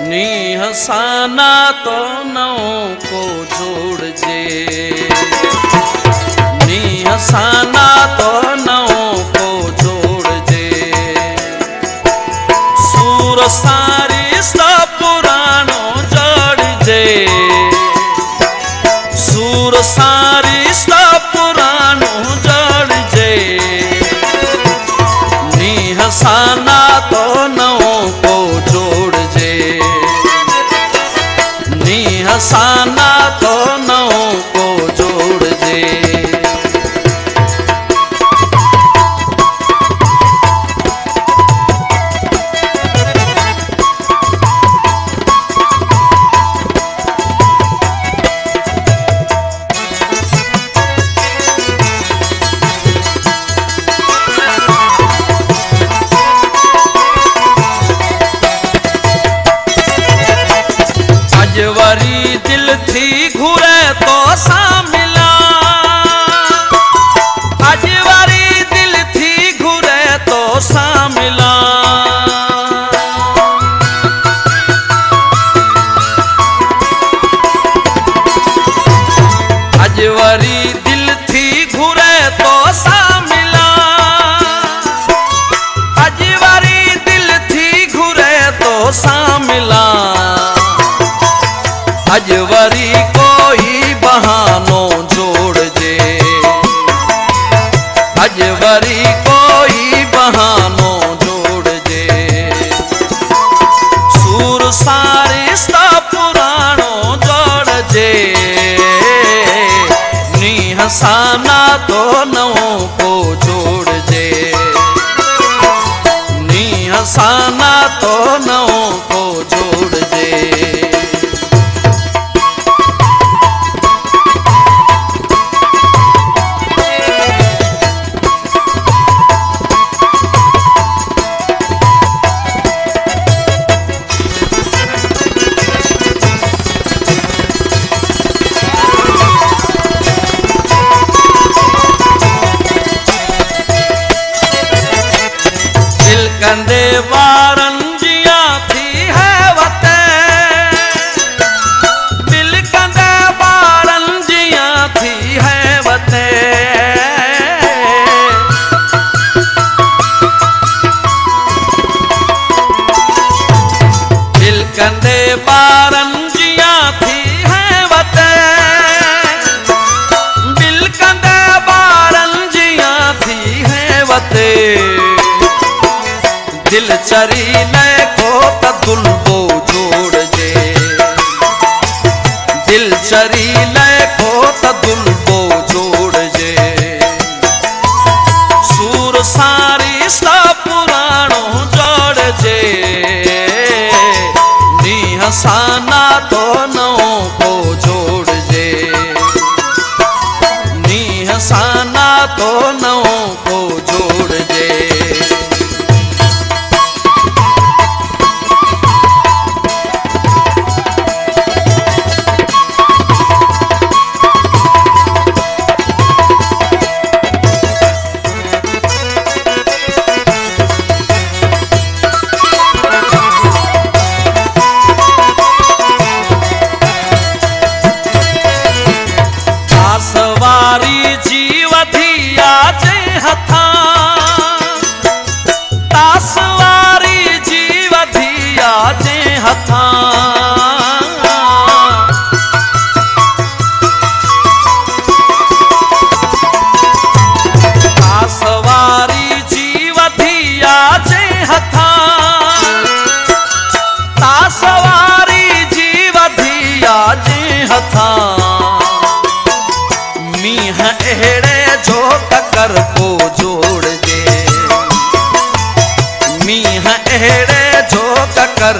नी हसाना तो नौ को जोड़ जे, नी हसाना तो नौ को जोड़ जे। सूर सारी सब पुराणो जड़ जे, सूर सारी सब पुराणो जड़ जे। नी हसाना तो नौ को जोड़ जे, नी हसाना तो नौ को जोड़ जे। अजवरी दिल थी घुरे तो सा मिला, अजवरी दिल थी घुरे तो सा मिला। अजवरी दिल थी घुरे तो सा मिला, अजवरी दिल थी घुरे तो सा मिला। अजवरी कोई बहानो जोड़ जे, अजवरी कोई बहानो जोड़ जे। सूर सारी सब पुराणो जोड़ जे, नी हसाना तो नौ को जोड़ जे, नी हसाना तो नौ को जोड़ जे। कंदे बारंजिया थी है वते, दिल कंदे बारंजिया थी है वते। दिल कंदे बारंजिया थी है वते, दिल कंदे बारंजिया थी है वते। दिल चरी ने को दुल्बो जोड़ जे, दिल चरी ने को दुल्बो जोड़ जे। सूर सारी सब पुराणो जोड़ जे, नी हसाना तो नौ को जोड़ जे, नी हसाना तो नौ को जोड़ जे। तासवारी जीव धिया जे हथा, तासवारी जीव धिया जे हथा। तासवारी जीव धिया जे हथा, तासवारी जीव धिया जे हथा। मीह एड़े जो ककर को जोड़ जे, मीह एड़े जो ककर